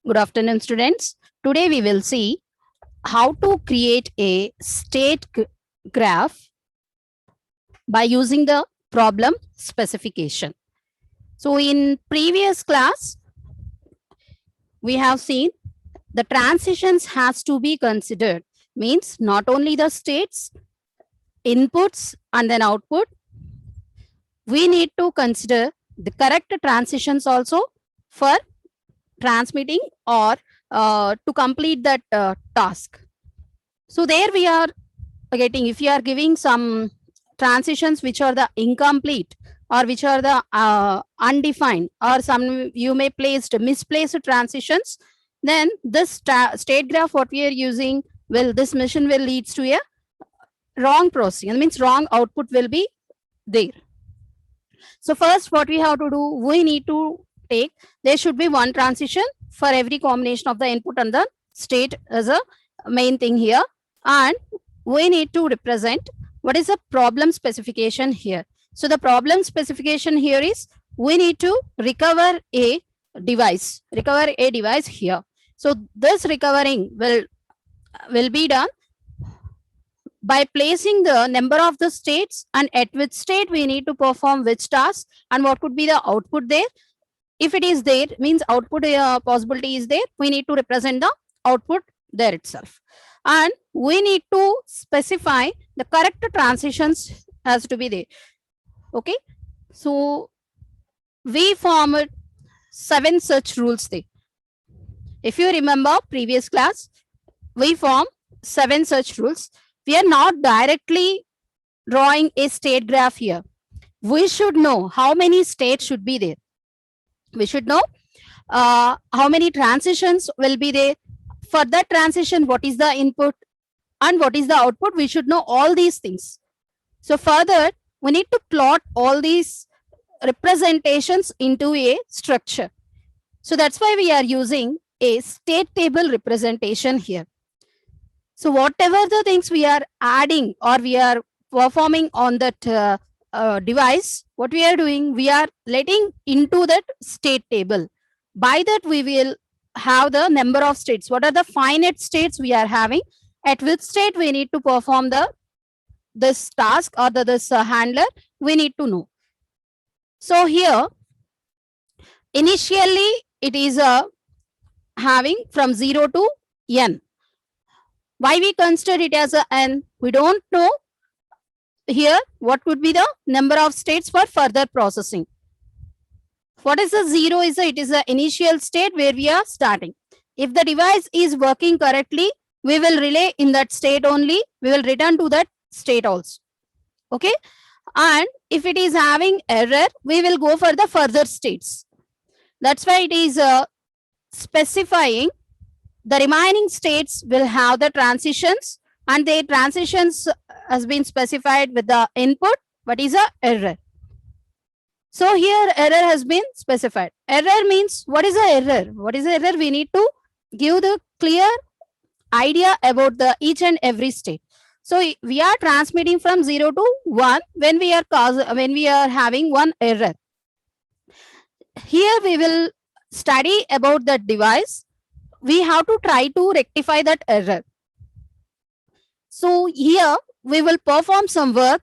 Good afternoon, students. Today we will see how to create a state graph by using the problem specification. So in previous class, we have seen the transitions has to be considered. Means not only the states, inputs and then output, we need to consider the correct transitions also for transmitting or to complete that task. So there we are getting, if you are giving some transitions which are the incomplete or which are the undefined, or some you may placed misplaced transitions, then this state graph what we are using will, this mission will leads to a wrong processing. That means wrong output will be there. So first what we have to do, we need to take, there should be one transition for every combination of the input and the state as a main thing here. And we need to represent what is the problem specification here. So the problem specification here is we need to recover a device here. So this recovering will be done by placing the number of the states and at which state we need to perform which task and what could be the output there. If it is there, means output possibility is there, we need to represent the output there itself. And we need to specify the correct transitions has to be there. Okay. So we formed 7 such rules there. If you remember previous class, we formed 7 such rules. We are not directly drawing a state graph here. We should know how many states should be there. We should know how many transitions will be there. For that transition, what is the input and what is the output? We should know all these things. So further, we need to plot all these representations into a structure. So that's why we are using a state table representation here. So whatever the things we are adding or we are performing on that device, what we are doing, we are letting into that state table. By that we will have the number of states. What are the finite states we are having? At which state we need to perform this task or this handler, we need to know. So here, initially it is having from 0 to n. Why we consider it as a n? We don't know here what would be the number of states for further processing. What is the 0 is it is the initial state where we are starting. If the device is working correctly, we will relay in that state only. We will return to that state also. Okay. And if it is having error, we will go for the further states. That's why it is specifying the remaining states will have the transitions, and the transitions has been specified with the input. What is a error? So here error has been specified. Error means what is a error? What is error? We need to give the clear idea about the each and every state. So we are transmitting from 0 to 1 when we are having one error. Here we will study about that device. We have to try to rectify that error. So here we will perform some work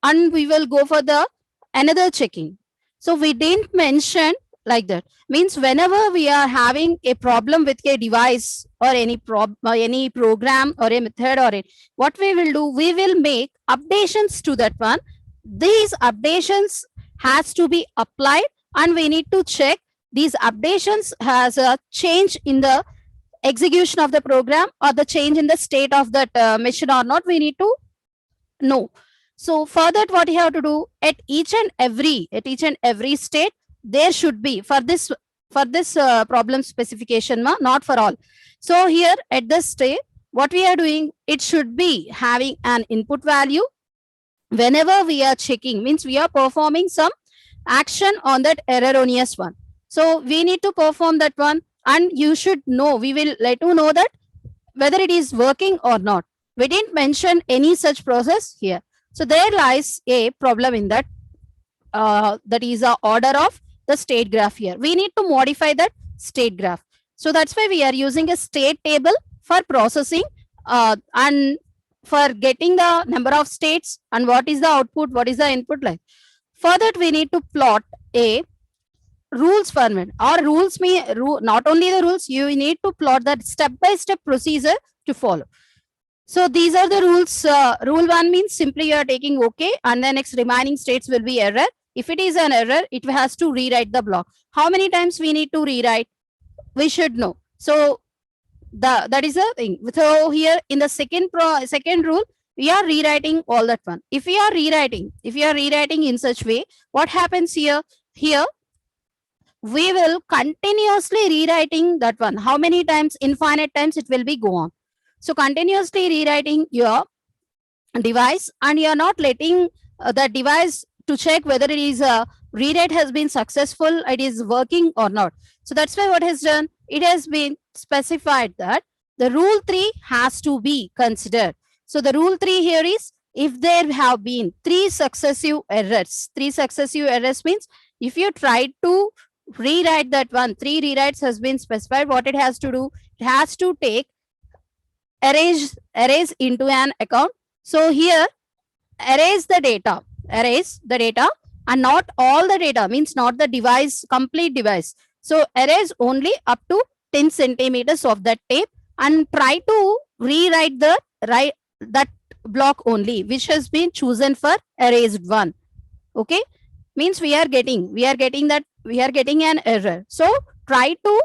and we will go for the another checking. So we didn't mention like that. Means whenever we are having a problem with a device or any program or a method or what we will do, we will make updations to that one. These updations has to be applied and we need to check these updations has a change in the execution of the program or the change in the state of that machine or not, we need to know. So for that, what you have to do, at each and every state, there should be for this problem specification, not for all. So here at this state, what we are doing, it should be having an input value. Whenever we are checking, means we are performing some action on that erroneous one. So we need to perform that one, and you should know, we will let you know that whether it is working or not. We didn't mention any such process here. So there lies a problem in that. That is the order of the state graph here. We need to modify that state graph. So that's why we are using a state table for processing and for getting the number of states and what is the output, what is the input like. For that, we need to plot a rules format, or rules mean not only the rules, you need to plot that step-by-step procedure to follow. So these are the rules. Rule 1 means simply you are taking OK, and the next remaining states will be error. If it is an error, it has to rewrite the block. How many times we need to rewrite? We should know. So that is the thing. So here in the second rule, we are rewriting all that one. If you are rewriting in such way, what happens here? Here we will continuously rewriting that one. How many times? Infinite times it will be go on. So continuously rewriting your device, and you are not letting the device to check whether it is rewrite has been successful, it is working or not. So that's why what has done, it has been specified that the rule 3 has to be considered. So the rule 3 here is, if there have been 3 successive errors means if you try to rewrite that one, 3 rewrites has been specified, what it has to do, it has to take erase into an account. So here erase the data, and not all the data, means not the device, complete device. So erase only up to 10 centimeters of that tape and try to rewrite that block only which has been chosen for erased one. Okay, means we are getting an error. So try to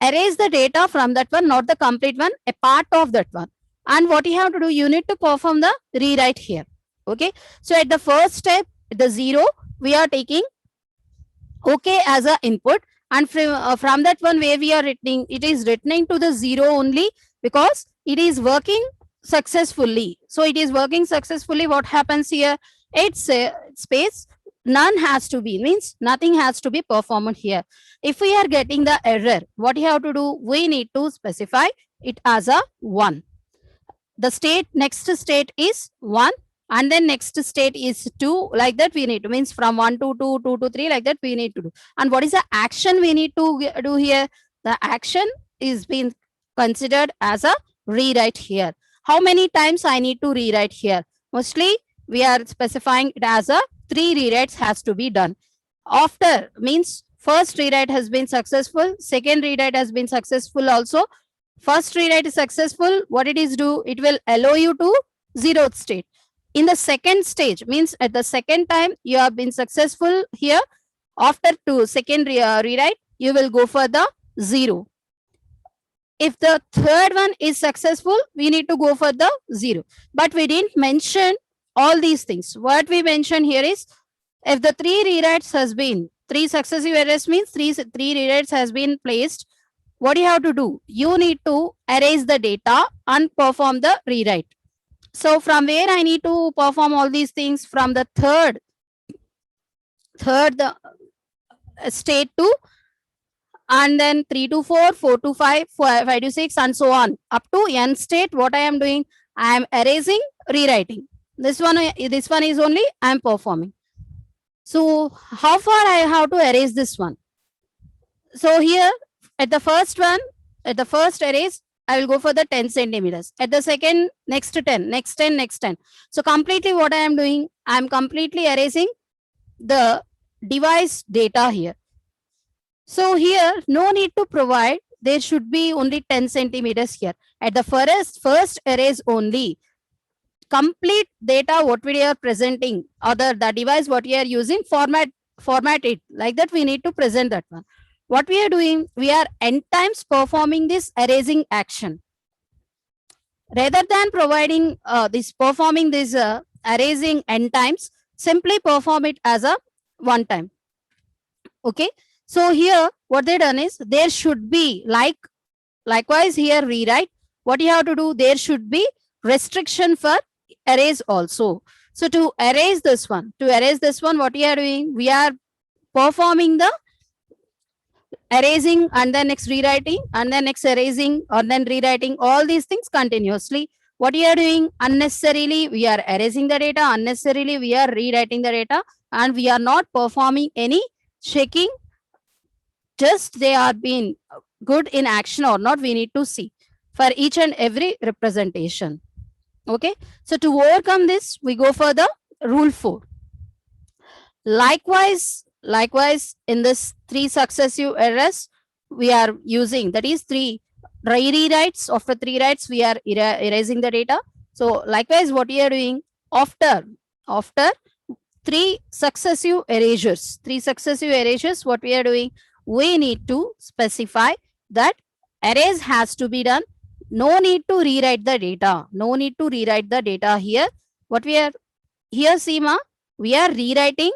erase the data from that one, not the complete one, a part of that one. And what you have to do, you need to perform the rewrite here. Okay, so at the first step, the 0, we are taking OK as a input, and from that one where we are writing, it is returning to the 0 only because it is working successfully. So it is working successfully. What happens here? It's space none has to be, means nothing has to be performed here. If we are getting the error, what you have to do, we need to specify it as a 1. The next state is 1, and then next state is 2, like that we need to, means from 1 to 2, 2 to 3, like that we need to do. And what is the action we need to do here? The action is being considered as a rewrite here. How many times I need to rewrite here? Mostly we are specifying it as a 3 rewrites has to be done. After, means first rewrite has been successful, second rewrite has been successful also. First rewrite is successful, what it is do, it will allow you to 0th state. In the second stage, means at the second time you have been successful here, after second rewrite, you will go for the 0. If the third one is successful, we need to go for the 0. But we didn't mention all these things. What we mentioned here is, if the 3 rewrites has been, 3 successive errors means 3 rewrites has been placed, what you have to do? You need to erase the data and perform the rewrite. So from where I need to perform all these things? From the third state to, and then 3 to 4, 4 to 5, 5 to 6, and so on up to n state. What I am doing? I am erasing, rewriting. This one is only I am performing. So how far I have to erase this one? So here at the first one, at the first erase, I will go for the 10 centimeters. At the second, next 10, next 10, next 10. So completely what I am doing, I am completely erasing the device data here. So here, no need to provide, there should be only 10 centimeters here. At the first erase only, complete data what we are presenting, or the device what we are using, format it, like that we need to present that one. What we are doing, we are n times performing this erasing action. Rather than providing performing this erasing n times, simply perform it as a 1 time. Okay, so here what they done is, there should be likewise here rewrite, what you have to do, there should be restriction for erase also. So to erase this one, what we are doing, we are performing the erasing and then next rewriting and then next erasing or then rewriting, all these things continuously. What we are doing, unnecessarily we are erasing the data, unnecessarily we are rewriting the data, and we are not performing any checking just they are being good in action or not, we need to see for each and every representation. Okay, so to overcome this, we go for the rule 4. Likewise, in this 3 successive errors, we are using, that is 3 rewrites. After 3 writes, we are erasing the data. So likewise, what we are doing after 3 successive erasures, what we are doing, we need to specify that erase has to be done. No need to rewrite the data. Here. What we are here, Seema, we are rewriting,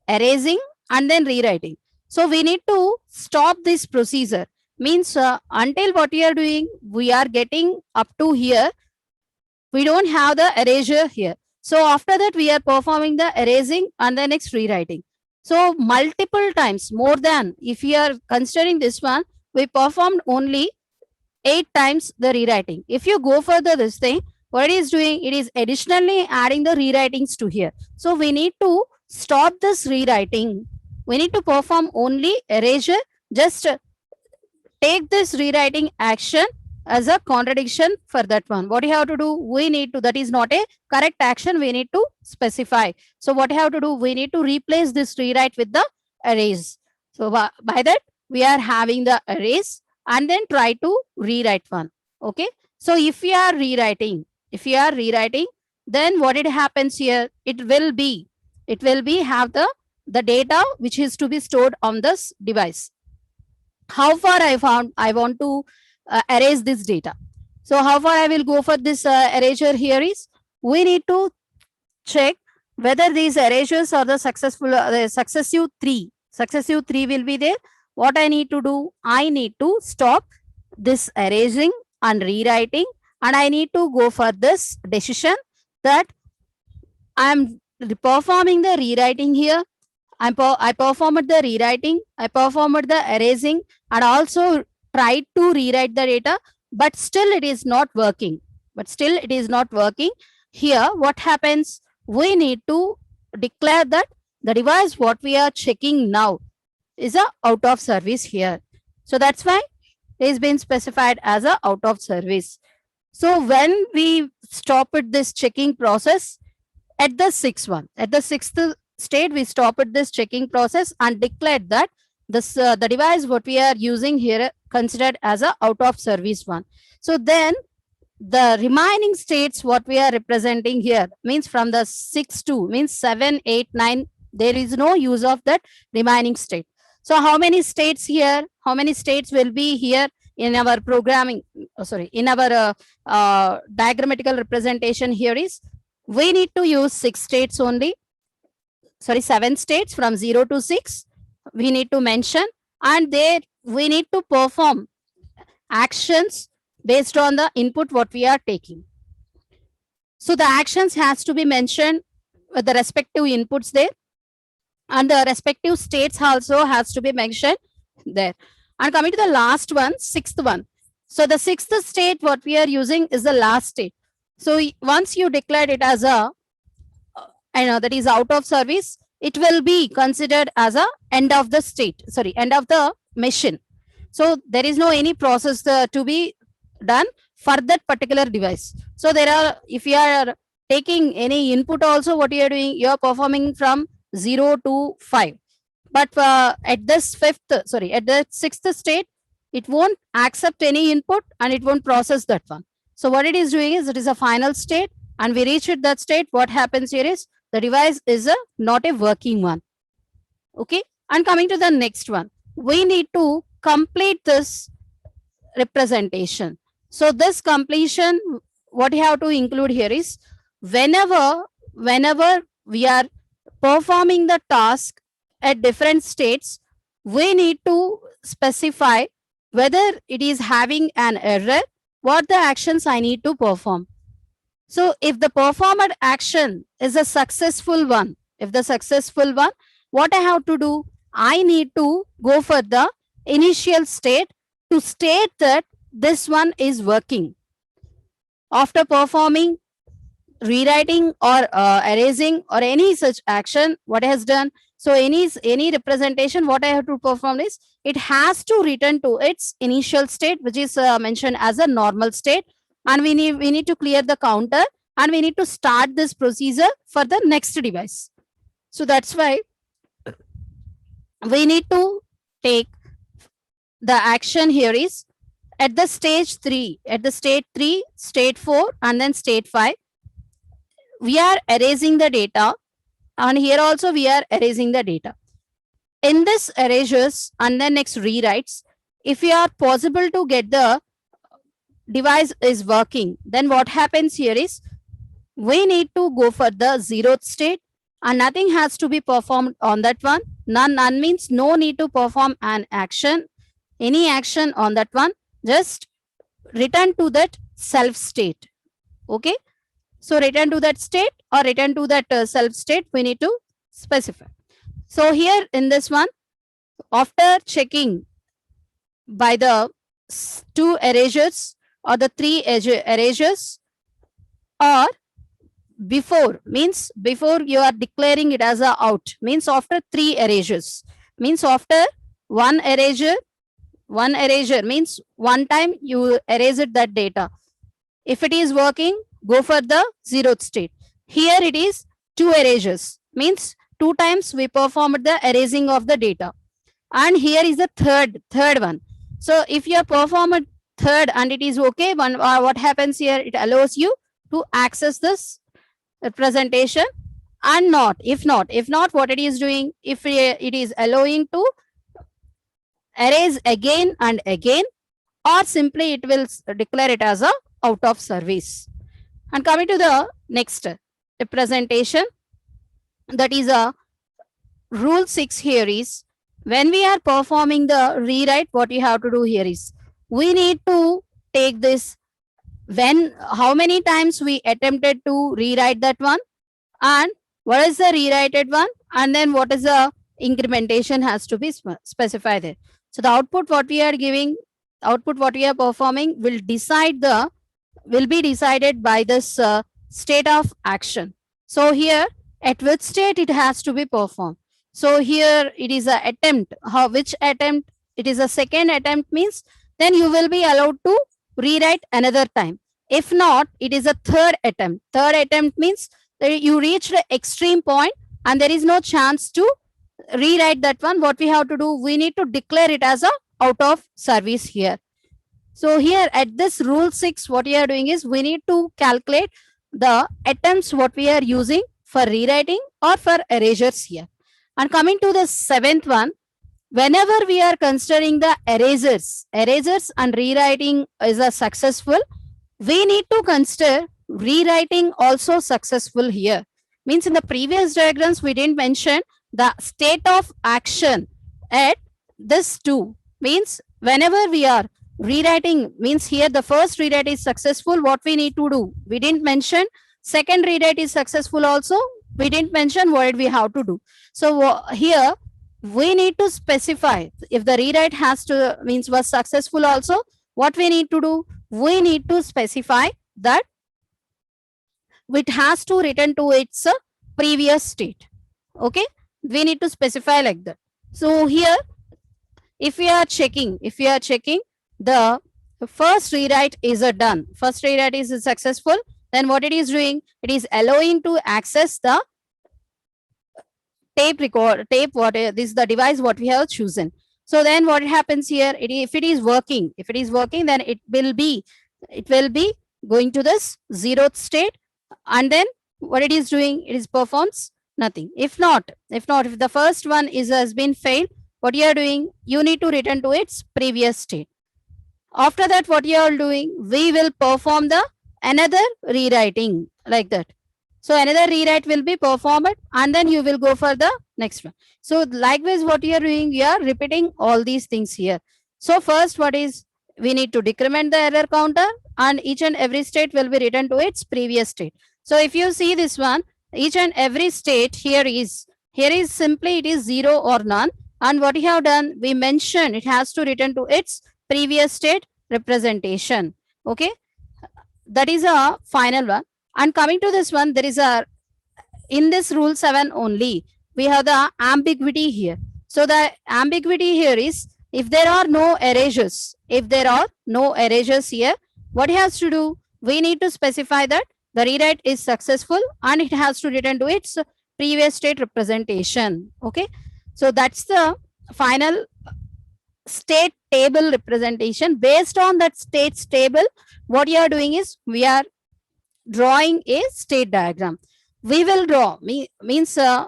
erasing, and then rewriting. So we need to stop this procedure. Means until what we are doing, we are getting up to here, we don't have the erasure here. So after that, we are performing the erasing and the next rewriting. So multiple times, more than, if we are considering this one, we performed only 8 times the rewriting. If you go further this thing, what it is doing, it is additionally adding the rewritings to here. So we need to stop this rewriting. We need to perform only erasure. Just take this rewriting action as a contradiction for that one. What you have to do, we need to, that is not a correct action, we need to specify. So what you have to do, we need to replace this rewrite with the erase. So by that, we are having the erase and then try to rewrite one. Okay, so if you are rewriting, then what it happens here, it will be have the data which is to be stored on this device. How far I want to erase this data. So how far I will go for this erasure here is, we need to check whether these erasures are the successful, successive three will be there. What I need to do, I need to stop this erasing and rewriting, and I need to go for this decision that I am performing the rewriting here. I performed the rewriting, I performed the erasing, and also tried to rewrite the data, but still it is not working. Here, what happens? We need to declare that the device what we are checking now is a out of service here. So that's why it has been specified as a out of service. So when we stopped this checking process at the sixth state, we stopped this checking process and declared that this the device what we are using here considered as a out of service one. So then the remaining states what we are representing here means from the 6 to means 7, 8, 9, there is no use of that remaining state. So how many states here? How many states will be here in our programming? In our diagrammatical representation here is, we need to use 6 states only. 7 states from 0 to 6 we need to mention, and there we need to perform actions based on the input what we are taking. So the actions has to be mentioned with the respective inputs there, and the respective states also has to be mentioned there. And coming to the last one, 6th one. So the 6th state what we are using is the last state. So once you declared it as a that is out of service, it will be considered as a end of the state, end of the machine. So there is no any process to be done for that particular device. So there are, if you are taking any input also, what you are doing, you are performing from 0 to 5. But at this at the 6th state, it won't accept any input and it won't process that one. So what it is doing is, it is a final state, and we reach that state. What happens here is, the device is not a working one. Okay, and coming to the next one, we need to complete this representation. So this completion, what you have to include here is, whenever we are performing the task at different states, we need to specify whether it is having an error, what the actions I need to perform. So if the performed action is a successful one, what I have to do, I need to go for the initial state to state that this one is working. After performing rewriting or erasing or any such action, what has done? So any representation, what I have to perform is it has to return to its initial state, which is mentioned as a normal state, and we need to clear the counter, and we need to start this procedure for the next device. So that's why we need to take the action here is at the stage 3, at the state 3, state 4, and then state 5. We are erasing the data, and here also we are erasing the data. In this erasures and then next rewrites, if you are possible to get the device is working, then what happens here is we need to go for the zeroth state, and nothing has to be performed on that one. None means no need to perform an action, any action on that one, just return to that self state. Okay, so return to that state or return to that self state, we need to specify. So here in this one, after checking by the 2 erasures or the 3 erasures, or before means before you are declaring it as a out, means after 3 erasures, means after one erasure means one time you erased that data. If it is working, go for the zeroth state. Here it is 2 erasures, means 2 times we performed the erasing of the data. And here is the third one. So if you perform a third and it is okay, what happens here, it allows you to access this representation. And not if not what it is doing, if it is allowing to erase again and again, or simply it will declare it as a out of service. And coming to the next representation, that is a rule 6 here is, when we are performing the rewrite, what you have to do here is we need to take this when how many times we attempted to rewrite that one, and what is the rewrited one, and then what is the incrementation has to be specified there. So the output what we are giving, output what we are performing will be decided by this state of action. So here at which state it has to be performed. So here it is a attempt. Which attempt? It is a second attempt, means then you will be allowed to rewrite another time. If not, it is a third attempt. Third attempt means that you reach the extreme point and there is no chance to rewrite that one. What we have to do, we need to declare it as a out of service here. So here at this rule 6, what we are doing is we need to calculate the attempts what we are using for rewriting or for erasures here. And coming to the 7th one, whenever we are considering the erasers and rewriting is a successful, we need to consider rewriting also successful here. Means in the previous diagrams, we didn't mention the state of action at this 2. Means whenever we are rewriting, means here the first rewrite is successful, what we need to do, we didn't mention. Second rewrite is successful also, we didn't mention what we have to do. So here we need to specify if the rewrite has to means was successful also, what we need to do, we need to specify that it has to return to its previous state. Okay, we need to specify like that. So here if we are checking the first rewrite is done, first rewrite is successful, then what it is doing, it is allowing to access the tape what this is the device what we have chosen. So then what happens here, if it is working, then it will be going to this zeroth state, and then what it is doing, it is performs nothing. If the first one has been failed, what you are doing, you need to return to its previous state. After that, what you are doing, we will perform the another rewriting like that. So another rewrite will be performed and then you will go for the next one. So likewise, what you are doing, you are repeating all these things here. So first, what is, we need to decrement the error counter and each and every state will be returned to its previous state. So if you see this one, each and every state here is simply it is 0 or none. And what we have done, we mentioned it has to return to its previous state representation. Okay, that is a final one. And coming to this one, there is a, in this rule 7 only, we have the ambiguity here. So the ambiguity here is if there are no erasures, here, what it has to do? We need to specify that the rewrite is successful and it has to return to its previous state representation. Okay, so that's the final state table representation. Based on that states table, what you are doing is we are drawing a state diagram. We will draw means there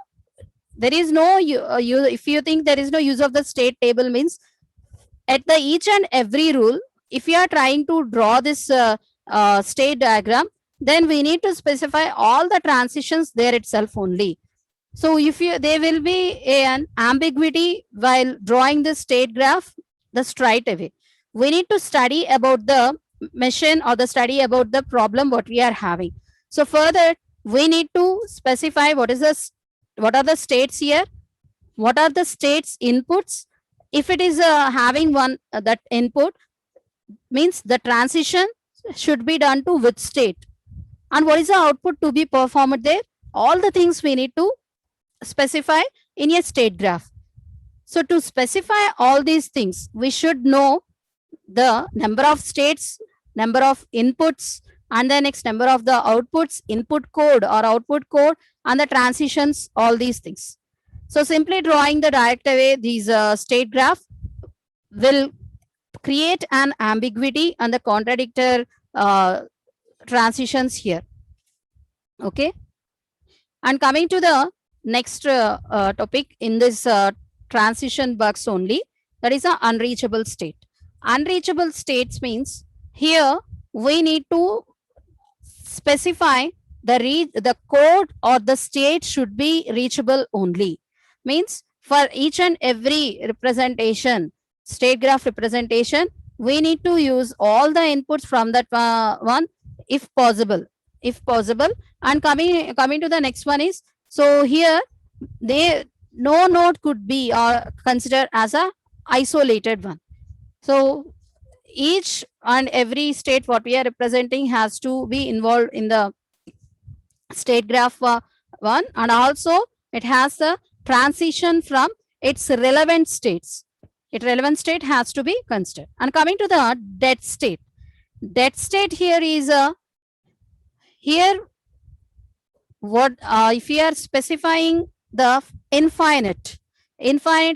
is no if you think there is no use of the state table, means at the each and every rule, if you are trying to draw this state diagram, then we need to specify all the transitions there itself only. So if you, there will be an ambiguity while drawing the state graph, the straight away. We need to study about the mission or the study about the problem what we are having. So further, we need to specify what are the states here, what are the states inputs. If it is having one that input, means the transition should be done to which state, and what is the output to be performed there. All the things we need to specify in a state graph. So to specify all these things, we should know the number of states, number of inputs, and the next number of the outputs, input code or output code, and the transitions, all these things. So simply drawing the direct away these state graph will create an ambiguity and the contradictor transitions here. Okay. And coming to the next topic in this transition bugs only, that is an unreachable state. Unreachable states means here we need to specify the code or the state should be reachable only. Means for each and every representation, state graph representation, we need to use all the inputs from that one if possible. And coming to the next one is, so here no node could be considered as a isolated one. So each and every state what we are representing has to be involved in the state graph one, and also it has the transition from its relevant states. Its relevant state has to be considered. And coming to the dead state. Dead state here is here what if we are specifying the infinite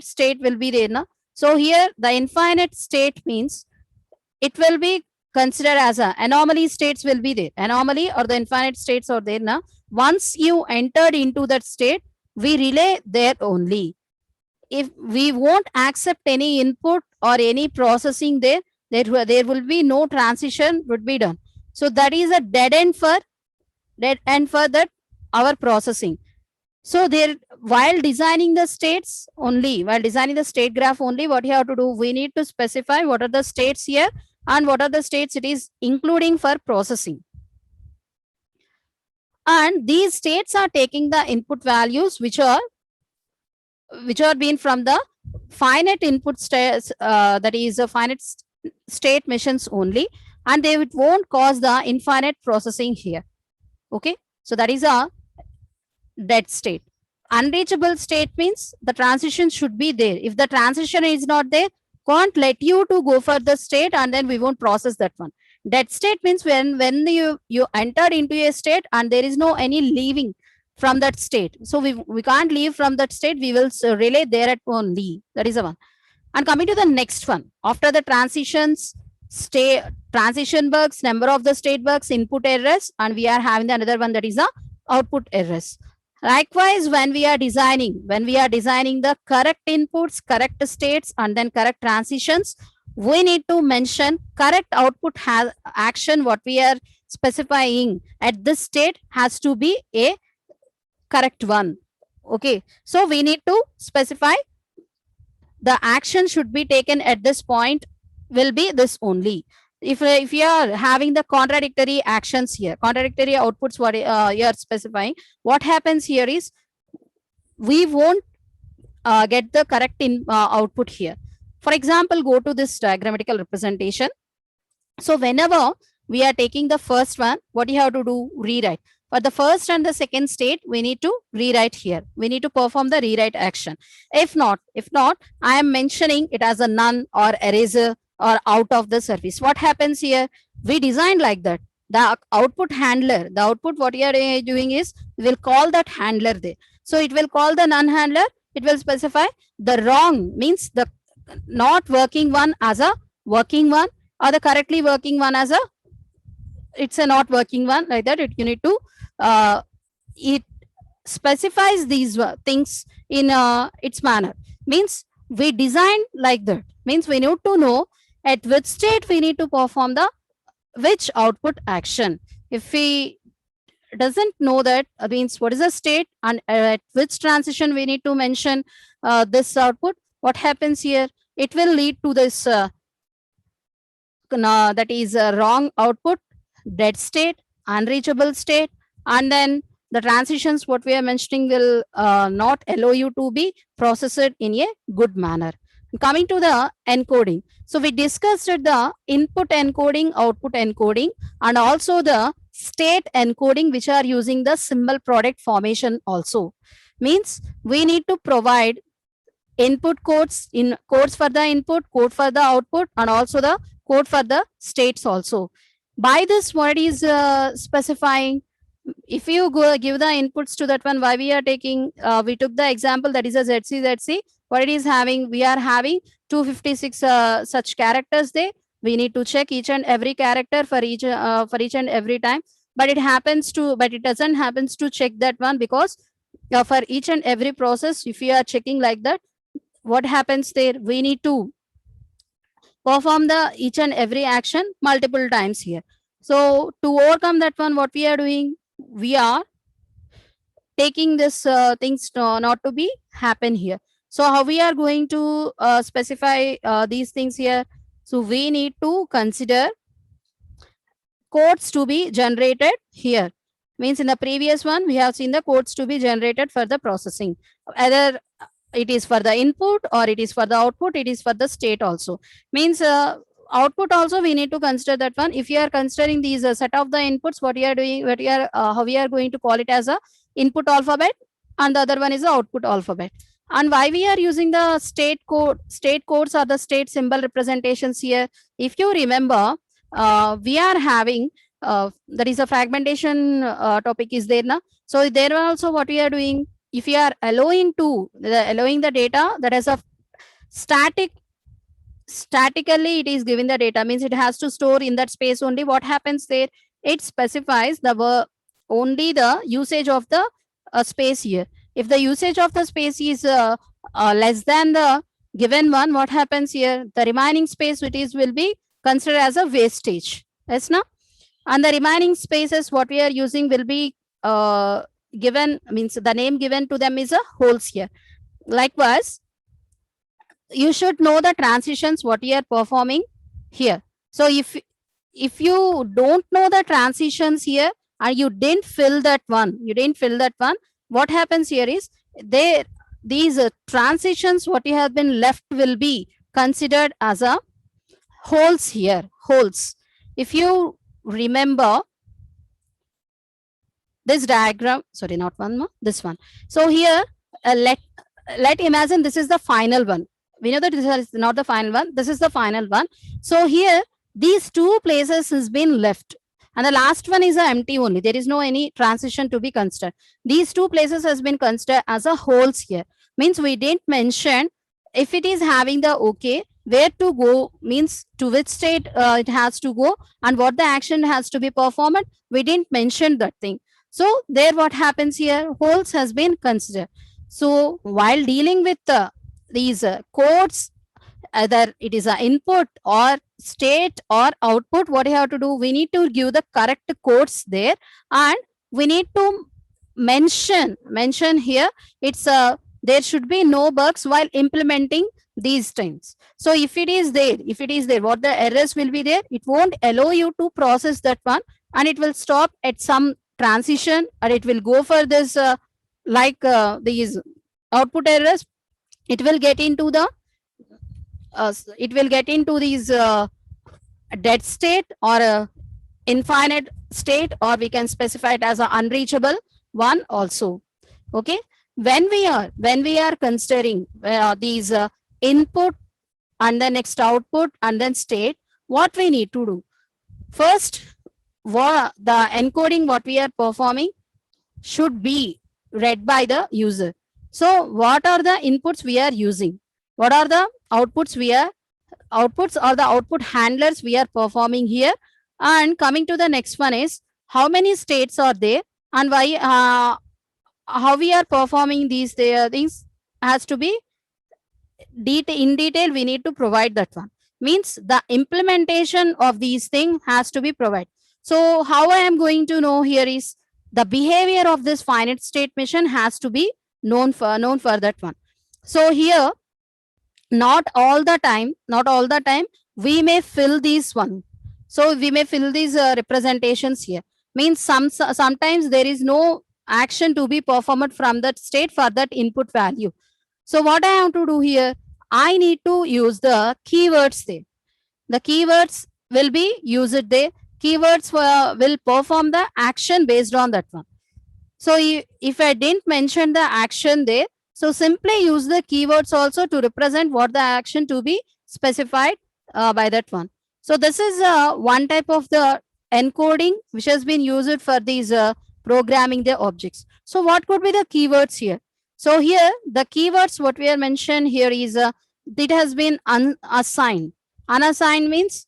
state will be there now. So here the infinite state means it will be considered as a anomaly states will be there. Anomaly or the infinite states are there now. Once you entered into that state, we relay there only. If we won't accept any input or any processing there will be no transition would be done. So that is a dead end for that our processing. So there, while designing the states only, while designing the state graph only, what you have to do, we need to specify what are the states here and what are the states it is including for processing. And these states are taking the input values which are being from the finite input states, that is a finite state machines only, and they won't cause the infinite processing here. Okay, so that is a dead state. Unreachable state means the transition should be there. If the transition is not there, can't let you to go for the state, and then we won't process that one. Dead state means when you entered into a state and there is no any leaving from that state. So we can't leave from that state. We will relay there at only. That is the one. And coming to the next one, after the transitions, transition bugs, number of the state bugs, input errors, and we are having the another one that is the output errors. Likewise, when we are designing the correct inputs, correct states, and then correct transitions, we need to mention correct output action. What we are specifying at this state has to be a correct one. Okay, so we need to specify the action should be taken at this point will be this only. If you are having the contradictory actions here, contradictory outputs, what you are specifying, what happens here is we won't get the correct output here. For example, go to this diagrammatical representation. So whenever we are taking the first one, what you have to do, rewrite. For the first and the second state, we need to rewrite here. We need to perform the rewrite action. If not, I am mentioning it as a none or eraser or out of the service. What happens here? We design like that. The output handler, the output what you are doing is, will call that handler there. So it will call the none handler. It will specify the wrong, means the not working one as a working one, or the correctly working one as a, it's a not working one, like that. You need to it specifies these things in its manner. Means we design like that. Means we need to know at which state we need to perform the which output action. If we doesn't know that, means what is the state and at which transition we need to mention this output, what happens here? It will lead to this that is wrong output, dead state, unreachable state, and then the transitions what we are mentioning will not allow you to be processed in a good manner. Coming to the encoding, so we discussed the input encoding, output encoding, and also the state encoding, which are using the symbol product formation also. Means we need to provide input codes, in codes for the input, code for the output, and also the code for the states also. By this, what is specifying? If you go give the inputs to that one, why we are taking, we took the example that is a ZC. What it is having, we are having 256 such characters there. We need to check each and every character for each and every time. But it doesn't happens to check that one, because for each and every process, if you are checking like that, what happens there? We need to perform the each and every action multiple times here. So to overcome that one, what we are doing, we are taking this things not to be happen here. So how we are going to specify these things here? So we need to consider codes to be generated here. Means in the previous one, we have seen the codes to be generated for the processing. Either it is for the input or it is for the output, it is for the state also. Means output also we need to consider that one. If you are considering these set of the inputs, what you are doing, what you are how we are going to call it as a input alphabet, and the other one is the output alphabet. And why we are using the state codes or the state symbol representations here? If you remember, we are having that is a fragmentation topic is there now. So there also what we are doing, if you are allowing the data that is a statically it is giving the data, means it has to store in that space only. What happens there? It specifies the only the usage of the space here. If the usage of the space is less than the given one, what happens here? The remaining space will be considered as a wastage. Yes, no? And the remaining spaces what we are using will be given, means the name given to them is a holes here. Likewise, you should know the transitions what you are performing here. So if you don't know the transitions here and you didn't fill that one, what happens here is these transitions what you have been left will be considered as a holes here, holes. If you remember this diagram, sorry, not one more, this one. So here, let imagine this is the final one. We know that this is not the final one. This is the final one. So here, these two places has been left. And the last one is empty only. There is no any transition to be considered. These two places has been considered as a holes here. Means we didn't mention if it is having the okay, where to go, means to which state it has to go and what the action has to be performed. We didn't mention that thing. So there what happens here, holes has been considered. So while dealing with these codes, either it is an input or state or output, what you have to do, we need to give the correct codes there, and we need to mention here it's there should be no bugs while implementing these things. So if it is there, what the errors will be there, it won't allow you to process that one, and it will stop at some transition, or it will go for this these output errors. It will get into the these dead state or infinite state, or we can specify it as an unreachable one also. Okay, when we are considering these input and then next output and then state, what we need to do first, what the encoding what we are performing should be read by the user. So what are the inputs we are using, what are the outputs we are outputs or the output handlers we are performing here. And coming to the next one is how many states are there, and why how we are performing these things has to be in detail. We need to provide that one, means the implementation of these things has to be provided. So how I am going to know here is the behavior of this finite state machine has to be known for that one. So here, not all the time we may fill these one. So we may fill these representations here, means sometimes there is no action to be performed from that state for that input value. So what I have to do here, I need to use the keywords there. The keywords will be used there. Keywords will perform the action based on that one. So if I didn't mention the action there, so simply use the keywords also to represent what the action to be specified by that one. So this is one type of the encoding which has been used for these programming the objects. So what could be the keywords here? So here the keywords what we are mentioned here is it has been unassigned. Unassigned means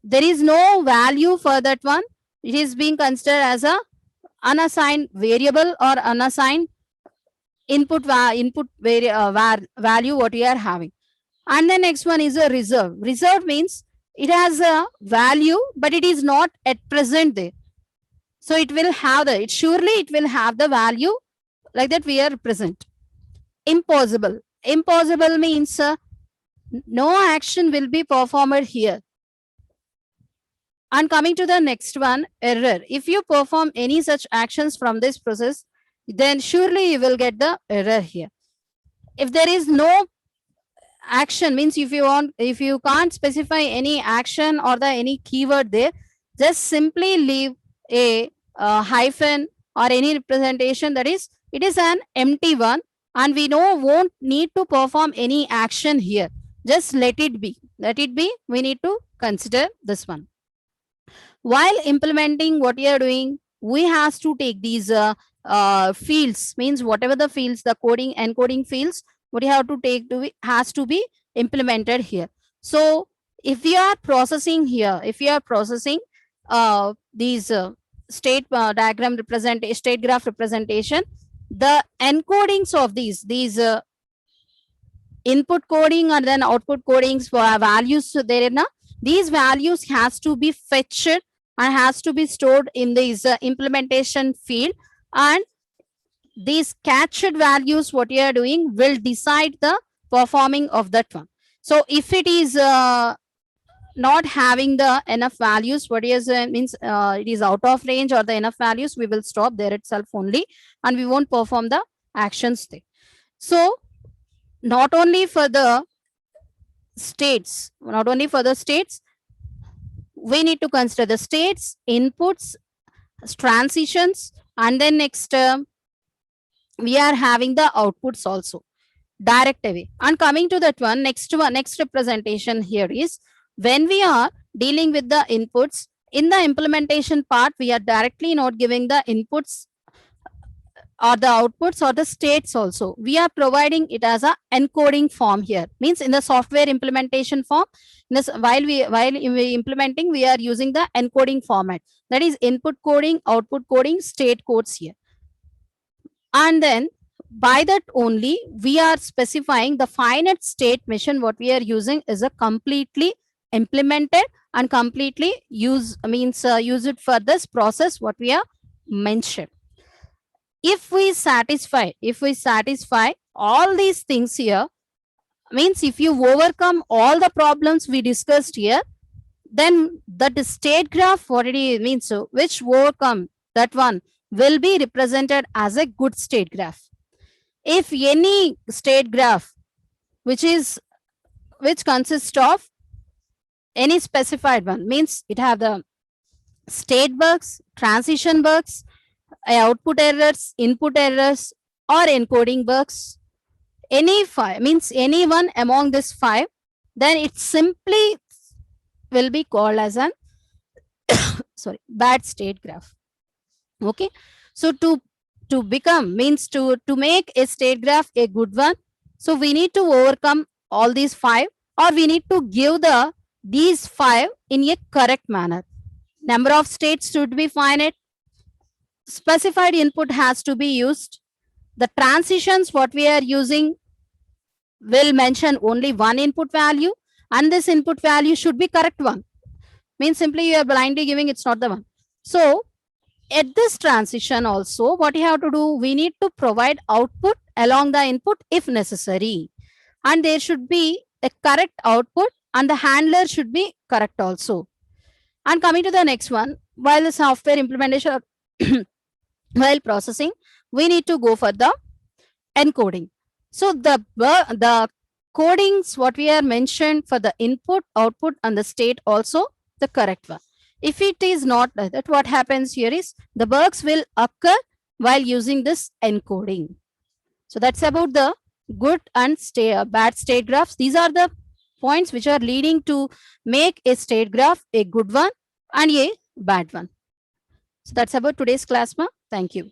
there is no value for that one. It is being considered as a unassigned variable or unassigned input value what we are having. And the next one is a reserve. Reserve means it has a value but it is not at present there. So it will have it will have the value like that we are present. Impossible. Impossible means no action will be performed here. And coming to the next one, error. If you perform any such actions from this process, then surely you will get the error here. If there is no action, means if you can't specify any action or the any keyword there, just simply leave a hyphen or any representation that is, it is an empty one, and we won't need to perform any action here. Just let it be. We need to consider this one. While implementing what you are doing, we have to take these fields, means whatever the fields, the coding encoding fields, what you have to take has to be implemented here. So if you are processing here, if you are processing these state diagram state graph representation, the encodings of these input coding and then output codings for values there, these values has to be fetched and has to be stored in this implementation field, and these cached values what you are doing will decide the performing of that one. So if it is not having the enough values, what is means it is out of range or the enough values, we will stop there itself only and we won't perform the actions there. So not only for the states, we need to consider the states, inputs, transitions, and then next we are having the outputs also direct away. And coming to that one, next representation here is when we are dealing with the inputs in the implementation part, we are directly not giving the inputs or the outputs or the states also. We are providing it as a encoding form here. Means in the software implementation form, while we implementing, we are using the encoding format. That is input coding, output coding, state codes here. And then by that only we are specifying the finite state machine what we are using is a completely implemented and completely use it for this process what we are mentioned. If we satisfy all these things here, means if you overcome all the problems we discussed here, then that state graph what it means, so which overcome that one will be represented as a good state graph. If any state graph which consists of any specified one, means it have the state bugs, transition bugs, output errors, input errors, or encoding bugs, any five means any one among this five, then it simply will be called as an bad state graph. Okay, so to become means to make a state graph a good one, so we need to overcome all these five, or we need to give these five in a correct manner. Number of states should be finite, specified input has to be used, the transitions what we are using will mention only one input value, and this input value should be correct one, means simply you are blindly giving it's not the one. So at this transition also, what you have to do, we need to provide output along the input if necessary, and there should be a correct output, and the handler should be correct also. And coming to the next one, while the software implementation while processing, we need to go for the encoding. So the codings what we are mentioned for the input, output, and the state also the correct one. If it is not like that, what happens here is the bugs will occur while using this encoding. So that's about the good and bad state graphs. These are the points which are leading to make a state graph a good one and a bad one. So that's about today's class, ma. Thank you.